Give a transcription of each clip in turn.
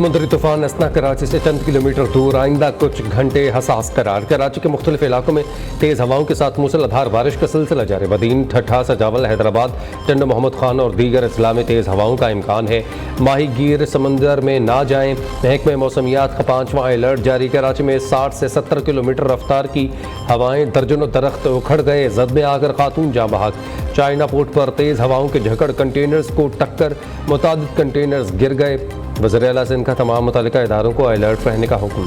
समुद्री तूफान अस्ना कराची से चंद किलोमीटर दूर, आइंदा कुछ घंटे हसास करार। कराची के मुख्तलिफ इलाकों में तेज़ हवाओं के साथ मूसलाधार बारिश का सिलसिला जारी। बदीन, ठट्ठा, सजावल, हैदराबाद, टंडो मोहम्मद खान और दीगर अजला में तेज़ हवाओं का इम्कान है। माही गिर समंदर में ना जाएं। महकमे मौसमियात का 5वां अलर्ट जारी। कराची में 60 से 70 किलोमीटर रफ्तार की हवाएं, दर्जनों दरख्त उखड़ गए, जद में आकर खातून जाँ बहक। चाइना पोर्ट पर तेज़ हवाओं के झकड़, कंटेनर्स को टक्कर, मुतादिद कंटेनर्स गिर गए। वज़ीर आला सिंध का तमाम मुतल्लिका इदारों को अलर्ट रहने का हुक्म।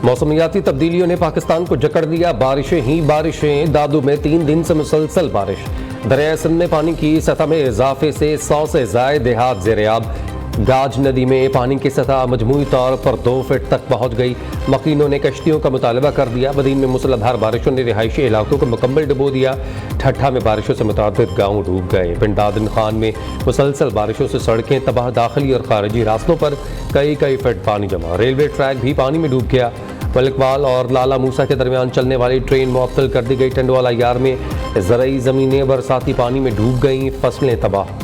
मौसमियाती तब्दीलियों ने पाकिस्तान को जकड़ दिया। बारिशें ही बारिशें। दादू में 3 दिन से मुसलसल बारिश। दरिया सिंध में पानी की सतह में इजाफे से 100 से ज़ायद देहात ज़ेर-ए-आब। गाज नदी में पानी की सतह मजमूई तौर पर 2 फीट तक पहुँच गई। मकीनों ने कश्तियों का मुतालबा कर दिया। बदीन में मूसलाधार बारिशों ने रिहायशी इलाकों को मुकम्मल डुबो दिया। ठट्ठा में बारिशों से मुतादिद गाँव डूब गए। बिन दादन खान में मुसलसल बारिशों से सड़कें तबाह, दाखिली और खारिजी रास्तों पर कई फीट पानी जमा। रेलवे ट्रैक भी पानी में डूब गया। मलिकवाल और लाला मूसा के दरमियान चलने वाली ट्रेन मुअत्तल कर दी गई। टंडवाला यार में ज़रई ज़मीनें बरसाती पानी में डूब गईं, फसलें तबाह।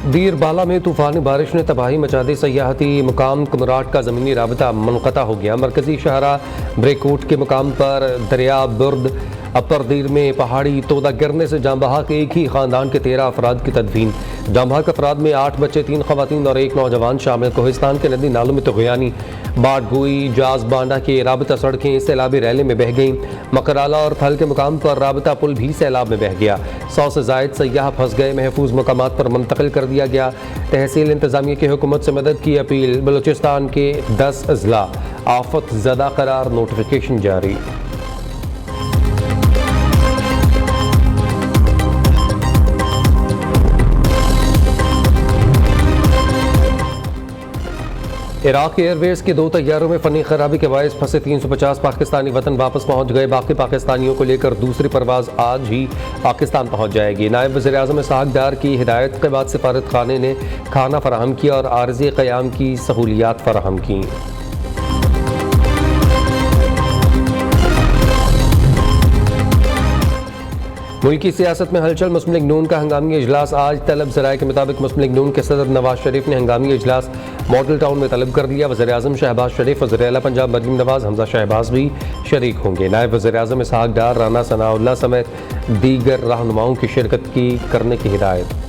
दीर बाला में तूफानी बारिश ने तबाही मचा दी। सयाहती मुकाम कुमराट का ज़मीनी राबता मुनक़ता हो गया। मरकज़ी शहरा ब्रेकोट के मुकाम पर दरिया बुर्द अपर दीर में पहाड़ी तोदा गिरने से जाँ बहक। एक ही ख़ानदान के 13 अफराद की तदफीन। जाँ बहक अफराद में 8 बच्चे, 3 ख़वातीन और 1 नौजवान शामिल। कोहिस्तान के नदी नालों में तग़यानी, बाटगोई, जाज बांडा के राबता सड़कें सैलाबी रैले में बह गईं। मकराला और थल के मुकाम पर राबता पुल भी सैलाब में बह गया। 100 से ज़ायद सयाह फंस गए। महफूज मकामात पर मुंतकिल कर दिया गया। तहसील इंतज़ामिया की हुकूमत से मदद की अपील। बलूचिस्तान के 10 अजला आफत ज़दा करार, नोटिफिकेशन जारी। इराक एयरवेज के 2 तैयारों में फ़नी खराबी के बायस फंसे 350 पाकिस्तानी वतन वापस पहुंच गए। बाकी पाकिस्तानियों को लेकर दूसरी परवाज़ आज ही पाकिस्तान पहुंच जाएगी। नायब वज़ीर-ए-आज़म इसहाक़ डार की हिदायत के बाद सफारत खाने ने खाना फराहम किया और आर्ज़ी क़याम की सहूलियात फराहम की। मुल्की सियासत में हलचल। मुस्लिम लीग नून का हंगामी इजलास आज तलब। ज़राए के मुताबिक मुस्लिम लीग नून के सदर नवाज शरीफ ने हंगामी इजलास मॉडल टाउन में तलब कर दिया। वज़ीर-ए-आज़म शहबाज शरीफ, वज़ीर आला पंजाब मरीम नवाज, हमजा शहबाज भी शरीक होंगे। नायब वज़ीर-ए-आज़म इसहाक़ डार, राना सनाउल्लाह समेत दीगर रहनुमाओं की शिरकत करने की हिदायत।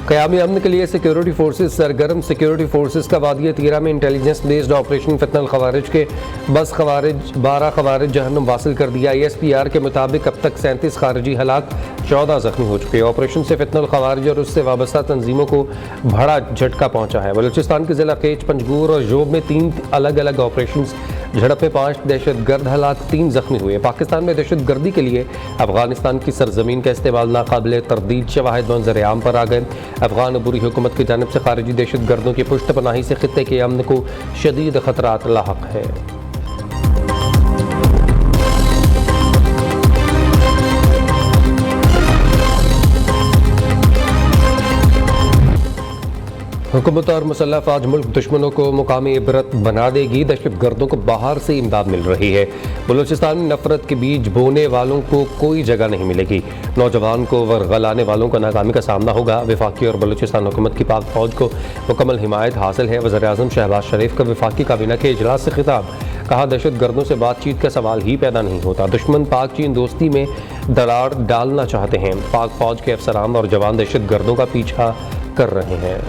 क़यामी अमन के लिए सिक्योरिटी फोर्सेज सरगर्म। सिक्योरिटी फोर्सेज का वादिया तीरा में इंटेलिजेंस बेस्ड ऑपरेशन फितनल खवारिज के 12 खवारिज जहन्नुम वासिल कर दिया। ISPR के मुताबिक अब तक 37 खारिजी हलाक, 14 जख्मी हो चुके। ऑपरेशन से फितनल खवारिज और उससे वाबस्ता तंजीमों को बड़ा झटका पहुँचा है। बलूचिस्तान के ज़िला केच, पंजगूर और जोब में 3 अलग अलग ऑपरेशन, झड़प में 5 दहशतगर्द हलाक, 3 जख्मी हुए। पाकिस्तान में दहशतगर्दी के लिए अफगानिस्तान की सरजमीन का इस्तेमाल नाकाबिल तरदीद शवाहिद मंजर आम पर आ गए। अफगान अबूरी हुकूमत की जानिब से खारिजी दहशतगर्दों की पुष्ट पनाही से खित्ते के अमन को शदीद खतरात लाहक है। हुकूमत और मुसल्लह फ़ौज मुल्क दुश्मनों को मुकामी इबरत बना देगी। दहशतगर्दों को बाहर से इमदाद मिल रही है। बलूचिस्तान में नफरत के बीज बोने वालों को कोई जगह नहीं मिलेगी। नौजवान को वर्गलाने वालों को नाकामी का सामना होगा। वफाकी और बलूचिस्तान हुकूमत की पाक फ़ौज को मुकम्मल हिमायत हासिल है। वज़ीर-ए-आज़म शहबाज शरीफ का वफाकी काबीना के इजलास से खिताब। कहा, दहशतगर्दों से बातचीत का सवाल ही पैदा नहीं होता। दुश्मन पाक चीन दोस्ती में दरार डालना चाहते हैं। पाक फ़ौज के अफसरान और जवान दहशतगर्दों का पीछा कर रहे हैं।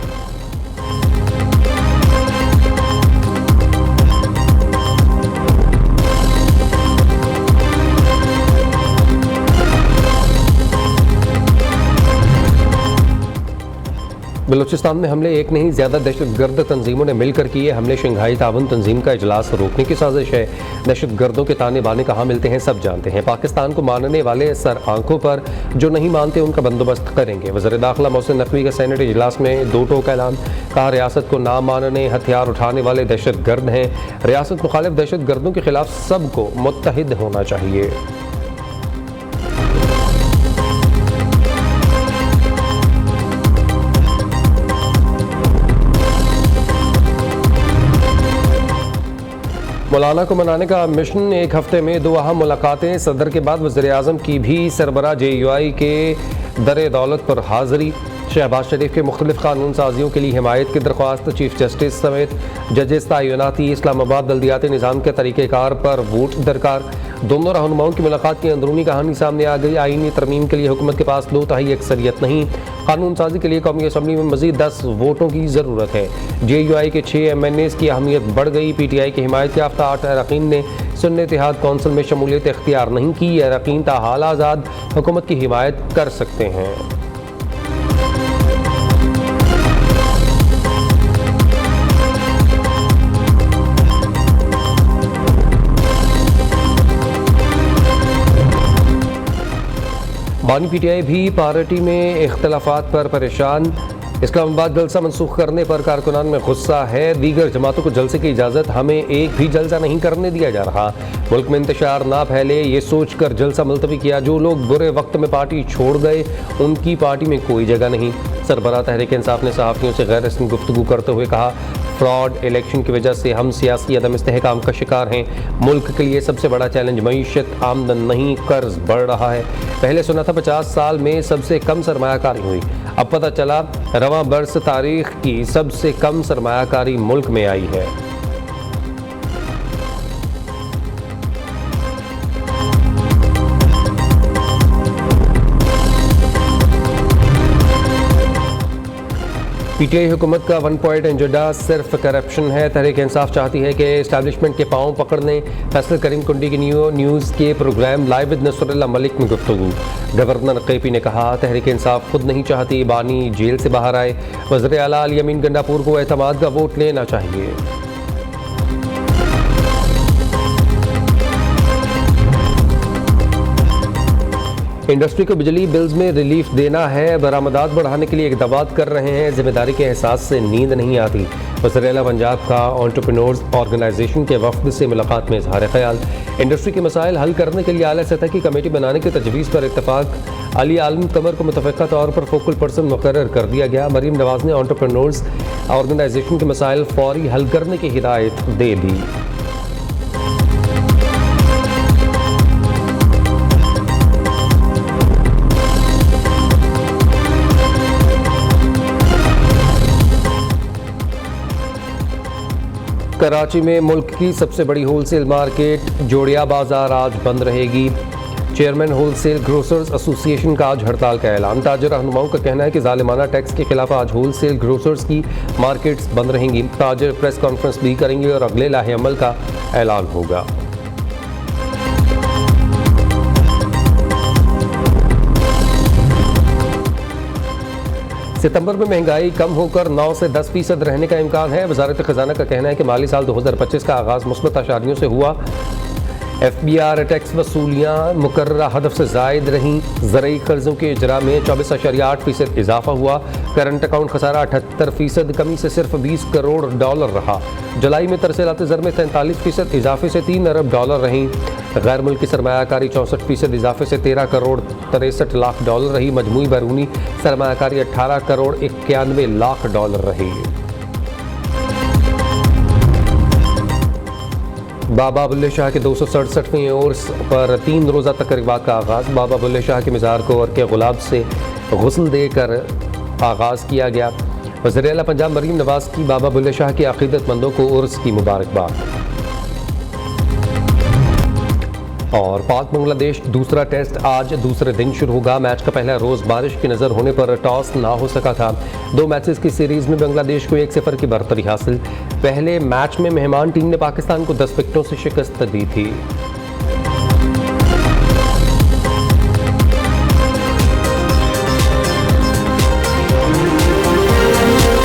बलूचिस्तान में हमले एक नहीं ज़्यादा दहशतगर्द तंजीमों ने मिलकर किए हमले। शंघाई ताउन तंजीम का इजलास रोकने की साजिश है। दहशतगर्दों के ताने बाने कहाँ मिलते हैं सब जानते हैं। पाकिस्तान को मानने वाले सर आंखों पर, जो नहीं मानते उनका बंदोबस्त करेंगे। वज़ीर दाखिला मोहसिन नकवी का सेनेट इजलास में दो टोक ऐलान। कहा रियासत को ना मानने हथियार उठाने वाले दहशतगर्द हैं। रियासत मुखालिफ दहशतगर्दों के खिलाफ सबको मुत्तहिद होना चाहिए। मौलाना को मनाने का मिशन। एक हफ्ते में 2 अहम मुलाकातें। सदर के बाद वज़ीर आज़म की भी सरबराह JUI के दर दौलत पर हाज़िरी। शहबाज शरीफ के मुख्तलिफ कानून साजियों के लिए हिमायत की दरख्वास्त। चीफ जस्टिस समेत जजेस तयनाती। इस्लामाबाद बल्दियाती निज़ाम के तरीक़ेकार पर वोट दरकार। दोनों रहनुमाओं की मुलाकात की अंदरूनी कहानी सामने आ गई। आईनी तरमीम के लिए हुकूमत के पास 2/3 अक्सरियत नहीं। कानून साजी के लिए कौमी असम्बली में मज़ीद 10 वोटों की ज़रूरत है। JUI के 6 MNAs की अहमियत बढ़ गई। PTI की हिमायत याफ्ता 8 अरकान ने सुन्नी इत्तेहाद कौंसिल में शमूलियत इख्तियार नहीं की। अरकान ताहाल आज़ाद हुकूमत की हिमायत कर सकते हैं। बानी PTI भी पार्टी में इख्तलाफात पर परेशान। इस्लामाबाद जलसा मनसूख करने पर कारकुनान में गुस्सा है। दीगर जमातों को जलसे की इजाज़त, हमें एक भी जलसा नहीं करने दिया जा रहा। मुल्क में इंतशार ना फैले ये सोच कर जलसा मुलतवी किया। जो लोग बुरे वक्त में पार्टी छोड़ गए उनकी पार्टी में कोई जगह नहीं। सरबराह तहरीक इंसाफ ने सहाफ़ियों से गैर रस्मी गुफ्तगू करते हुए कहा, फ्रॉड इलेक्शन की वजह से हम सियासी अदम इस्तेहकाम का शिकार हैं। मुल्क के लिए सबसे बड़ा चैलेंज मईशत, आमदन नहीं, कर्ज बढ़ रहा है। पहले सुना था 50 साल में सबसे कम सरमायाकारी हुई, अब पता चला रवां बरस तारीख की सबसे कम सरमायाकारी मुल्क में आई है। PTI हुकूमत का 1 पॉइंट एजेंडा सिर्फ करप्शन है। तहरीक इंसाफ चाहती है कि इस्टेब्लिशमेंट के पाँव पकड़ने। फैसल करीम कुंडी की न्यूज़ के programme live with Nasrullah Malik में गुफ्तगू। गवर्नर KP ने कहा, तहरीक इंसाफ खुद नहीं चाहती बानी जेल से बाहर आए। वज़ीर आला अली अमीन गंडापुर को एतमाद का वोट लेना चाहिए। इंडस्ट्री को बिजली बिल्स में रिलीफ देना है। बरामदात बढ़ाने के लिए इक़दामात कर रहे हैं। जिम्मेदारी के एहसास से नींद नहीं आती। वज़ीर आला पंजाब का एंटरप्रेन्योर्स ऑर्गेनाइजेशन के वफ़द से मुलाकात में इज़हार ख्याल। इंडस्ट्री के मसाइल हल करने के लिए आला सतह की कमेटी बनाने की तजवीज़ पर इत्तफाक। अली आलम कमर को मुतफ़क़ा तौर पर फोकल पर्सन मुकर्रर कर दिया गया। मरीम नवाज़ ने एंटरप्रेन्योर्स ऑर्गेनाइजेशन के मसाइल फौरी हल करने की हिदायत दे दी। कराची में मुल्क की सबसे बड़ी होलसेल मार्केट जोड़िया बाजार आज बंद रहेगी। चेयरमैन होलसेल ग्रोसर्स एसोसिएशन का आज हड़ताल का ऐलान। ताजर रहनुमाओं का कहना है कि जालिमाना टैक्स के खिलाफ आज होलसेल ग्रोसर्स की मार्केट्स बंद रहेंगी। ताजर प्रेस कॉन्फ्रेंस भी करेंगे और अगले लाहे अमल का ऐलान होगा। सितंबर में महंगाई कम होकर 9 से 10% रहने का इम्कान है। वजारत खजाना का कहना है कि माली साल 2025 का आगाज़ मुस्बत आशारियों से हुआ। FBR टैक्स वसूलियाँ मुकर्ररा हदफ से ज़ायद रहीं। ज़रूरी कर्ज़ों के इजरा में 24.8% इजाफा हुआ। करंट अकाउंट खसारा 78%, कमी से सिर्फ $20 करोड़ रहा। जुलाई में तरसीलात ज़र में 43% इजाफे से $3 अरब रहीं। गैर मुल्की सरमायाकारी 64% इजाफे से $13 करोड़ 63 लाख रही। मजमूई बैरूनी सरमायाकारी $18 करोड़ 91 लाख रही। बाबा बुल्ले शाह के 267वें उर्स पर 3 रोज़ा तकरीबात का आगाज़। बाबा बुल्ले शाह के मज़ार को अर्के गुलाब से गुस्ल देकर आगाज़ किया गया। वज़ीर आला पंजाब मरीम नवाज़ की बाबा बुल्ले शाह के अक़ीदतमंदों को उर्स की मुबारकबाद। और पाक बांग्लादेश दूसरा टेस्ट आज दूसरे दिन शुरू होगा। मैच का पहला रोज़ बारिश की नज़र होने पर टॉस ना हो सका था। 2 मैचेस की सीरीज़ में बांग्लादेश को 1-0 की बढ़तरी हासिल। पहले मैच में मेहमान टीम ने पाकिस्तान को 10 विकेटों से शिकस्त दी थी।